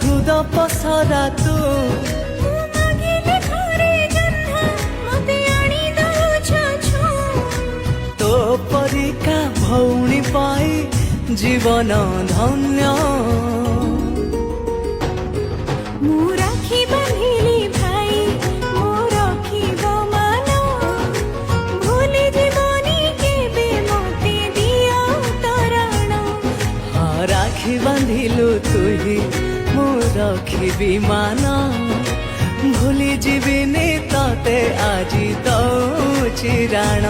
हृद पसरा तू तो परिका भौणी पाई जीवन धन्य राखी बांधिलु तुही मु रखिबी मान भूली जीविनी तते आजी दौची राण।